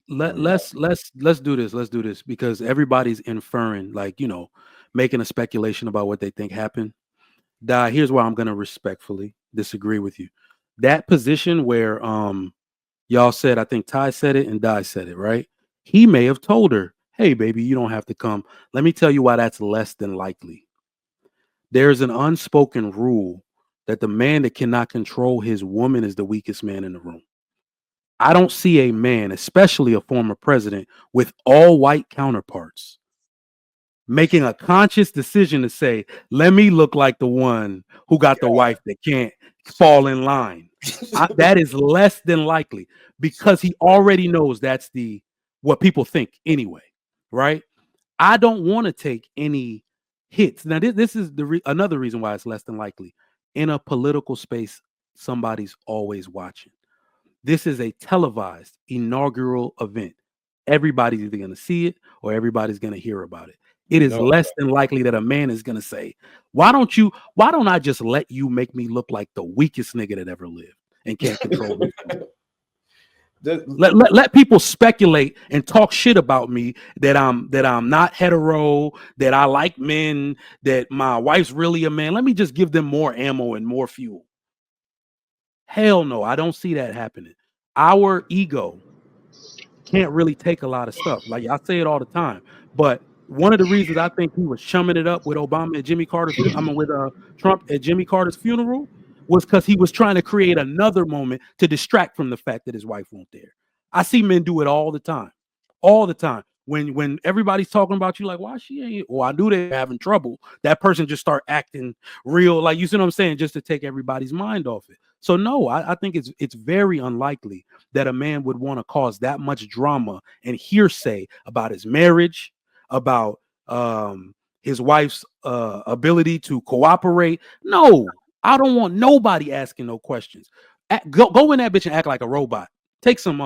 let's do this. Let's do this because everybody's inferring, like, making a speculation about what they think happened. Di, here's why I'm gonna respectfully disagree with you. That position where y'all said, I think Ty said it and Di said it, right? He may have told her, hey baby, you don't have to come. Let me tell you why that's less than likely. There's an unspoken rule that the man that cannot control his woman is the weakest man in the room. I don't see a man, especially a former president, with all white counterparts, making a conscious decision to say, let me look like the one who got the wife that can't fall in line. That is less than likely because he already knows that's what people think anyway, right? I don't want to take any hits. Now, this is another reason why it's less than likely. In a political space, somebody's always watching. This is a televised inaugural event. Everybody's either going to see it or everybody's going to hear about it. It is less than likely that a man is going to say, why don't I just let you make me look like the weakest nigga that ever lived and can't control me? Let people speculate and talk shit about me that I'm not hetero, that I like men, that my wife's really a man. Let me just give them more ammo and more fuel. Hell no, I don't see that happening. Our ego can't really take a lot of stuff. Like I say it all the time. But one of the reasons I think he was chumming it up with Obama at Jimmy Carter's, with Trump at Jimmy Carter's funeral, was because he was trying to create another moment to distract from the fact that his wife won't there. I see men do it all the time. All the time. When everybody's talking about you, like, why she ain't, I knew they were having trouble. That person just start acting real, like, you see what I'm saying, just to take everybody's mind off it. So no, I think it's very unlikely that a man would want to cause that much drama and hearsay about his marriage, about his wife's ability to cooperate. No, I don't want nobody asking no questions. Go in that bitch and act like a robot. Take some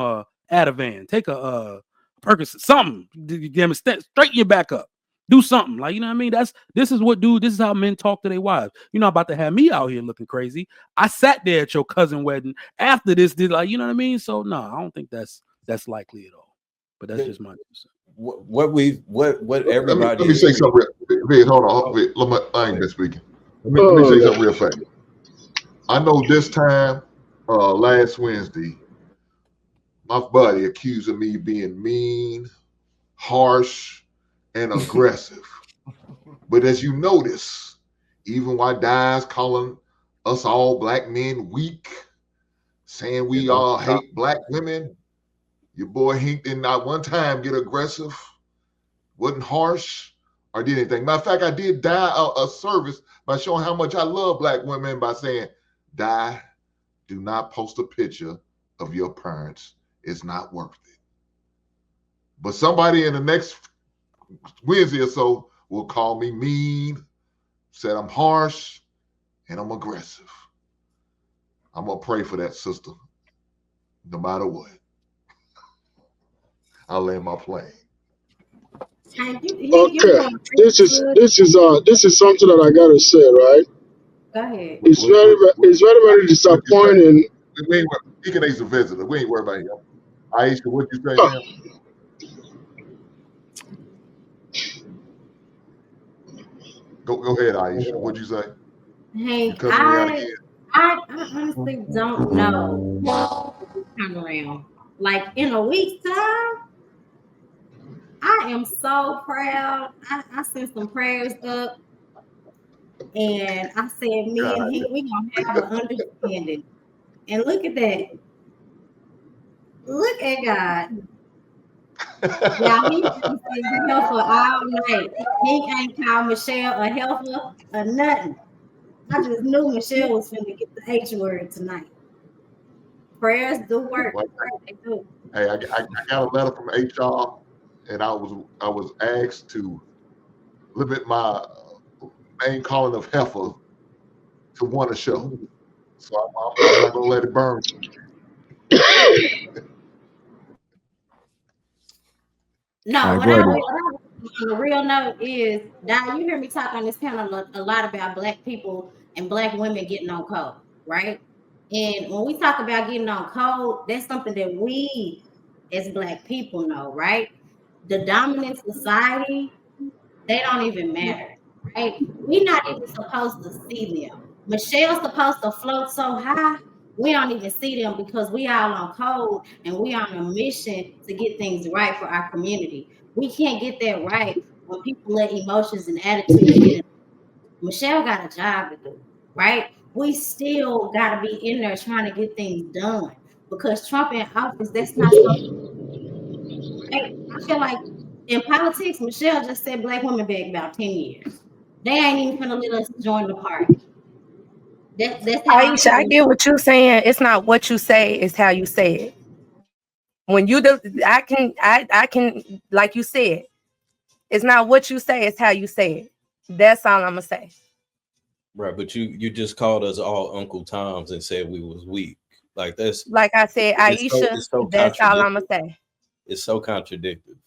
Ativan, take a Percocet, something. Straighten your back up. Do something. Like, you know what I mean? This is how men talk to their wives. You're not about to have me out here looking crazy. I sat there at your cousin wedding after this, like, you know what I mean? So no, I don't think that's likely at all. But that's just my what everybody. Let me say something real. Hold on. I ain't been speaking. Let me say something real fast. I know this time last Wednesday, my buddy accusing me being mean, harsh, and aggressive. But as you notice, even while Di's calling us all black men weak, saying we all hate black women, your boy Hink did not one time get aggressive, wasn't harsh, or did anything. Matter of fact, I did Di a service by showing how much I love black women by saying, Di, do not post a picture of your parents. It's not worth it. But somebody in the next Wednesday or so will call me mean, said I'm harsh, and I'm aggressive. I'm going to pray for that sister, no matter what. I'll land my plane. Okay, this is something that I gotta say, right? Go ahead. It's very disappointing. He can ace a visitor. We ain't worried about him. Aisha, what you say, man? Go ahead, Aisha. What'd you say? Hey, I honestly don't know this time around. Like in a week's time, I am so proud. I sent some prayers up, and I said, me and him, we gonna have an understanding. And look at that. Look at God. Yeah, he been helpful all night. He ain't called Michelle a helper or nothing. I just knew Michelle was finna get the H word tonight. Prayers do work. They do. Hey, I got a letter from HR, and I was asked to limit my name calling of heifer to one a show. So I'm not gonna let it burn. No, what I on the real note is, Don, you hear me talk on this panel a lot about black people and black women getting on code, right? And when we talk about getting on code, that's something that we as Black people know, right? The dominant society, they don't even matter, right? We're not even supposed to see them. Michelle's supposed to float so high, we don't even see them because we all on code and we on a mission to get things right for our community. We can't get that right when people let emotions and attitudes get in. Michelle got a job to do, right? We still got to be in there trying to get things done because Trump in office, that's not something, right? I feel like in politics, Michelle just said Black women back about 10 years. They ain't even gonna let us join the party. That's how Aisha, I get what you're saying. It's not what you say, it's how you say it. When you do, I can, like you said, it's not what you say, it's how you say it. That's all I'm gonna say. Right, but you just called us all Uncle Toms and said we was weak. Like that's like I said, Aisha, it's so that's all I'm gonna say. It's so contradictory.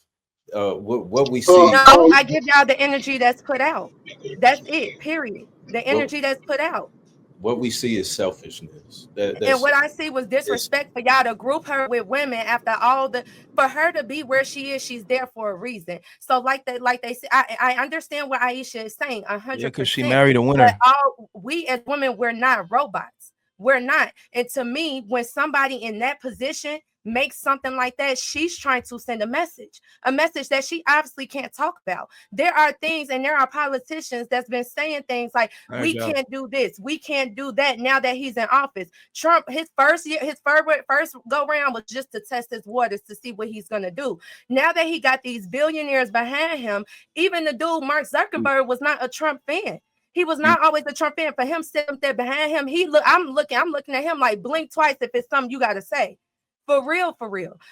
What we see. No, I give y'all the energy that's put out. That's it. Period. The energy that's put out. What we see is selfishness. And what I see was disrespect for y'all to group her with women after all for her to be where she is, she's there for a reason. So like they say, I understand what Aisha is saying 100%. Yeah, because she married a winner. But we as women, we're not robots. We're not. And to me, when somebody in that position makes something like that, she's trying to send a message that she obviously can't talk about. There are things and there are politicians that's been saying things like, we can't do this, we can't do that now that he's in office. Trump, his first go round was just to test his waters to see what he's gonna do. Now that he got these billionaires behind him, even the dude Mark Zuckerberg was not a Trump fan. He was not always a Trump fan. For him sitting there behind him, I'm looking at him like, blink twice if it's something you gotta say. For real.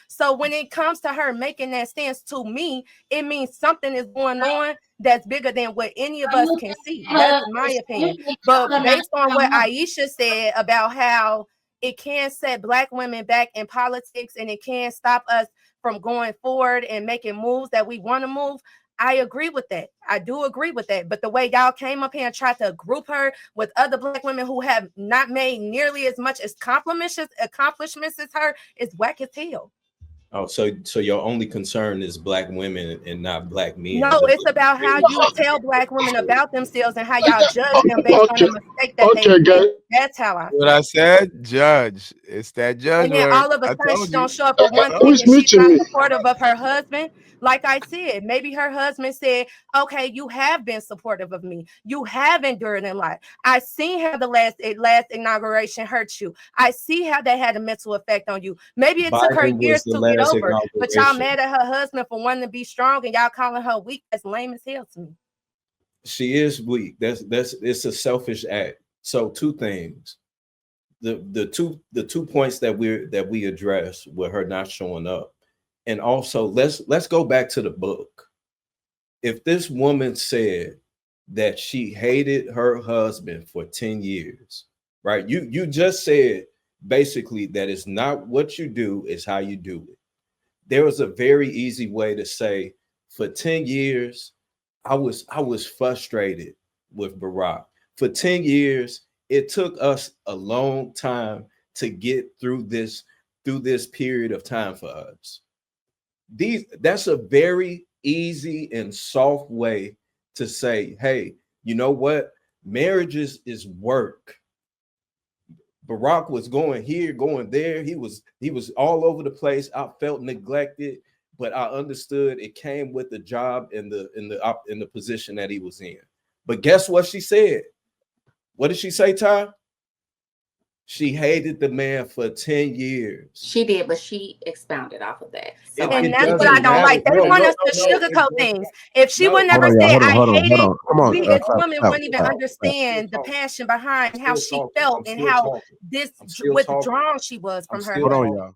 So when it comes to her making that stance, to me, it means something is going on that's bigger than what any of us can see. That's my opinion. But based on what Aisha said about how it can set Black women back in politics and it can stop us from going forward and making moves that we want to move, I agree with that. I do agree with that. But the way y'all came up here and tried to group her with other Black women who have not made nearly as much as accomplishments as her is whack as hell. Oh, so your only concern is Black women and not Black men? No, it's about how you tell Black women about themselves and how y'all judge them based on the mistake that they make. That's how I feel. What I said, judge. It's that judge. And then all of a sudden she don't show up for one thing and she's not supportive of her husband. Like I said, maybe her husband said, okay, you have been supportive of me. You have endured in life. I seen how the last inauguration hurt you. I see how that had a mental effect on you. Maybe it took her years to get over, but y'all mad at her husband for wanting to be strong and y'all calling her weak. That's lame as hell to me. She is weak. It's a selfish act. So two things. The two points that we address with her not showing up. And also let's go back to the book. If this woman said that she hated her husband for 10 years, right? You just said basically that it's not what you do, it's how you do it. There was a very easy way to say, for 10 years, I was frustrated with Barack. For 10 years, it took us a long time to get through this period of time for us. That's a very easy and soft way to say, hey, you know what? Marriages is work. Barack was going here, going there. He was all over the place. I felt neglected, but I understood it came with the job and the position that he was in. But guess what she said? What did she say, Ty? She hated the man for 10 years. She did, but she expounded off of that. So and that's what I don't like. They want us to sugarcoat things. If she would never say, I hate it, we as women wouldn't even understand the passion behind how she felt and how withdrawn she was from her. Hold on, y'all.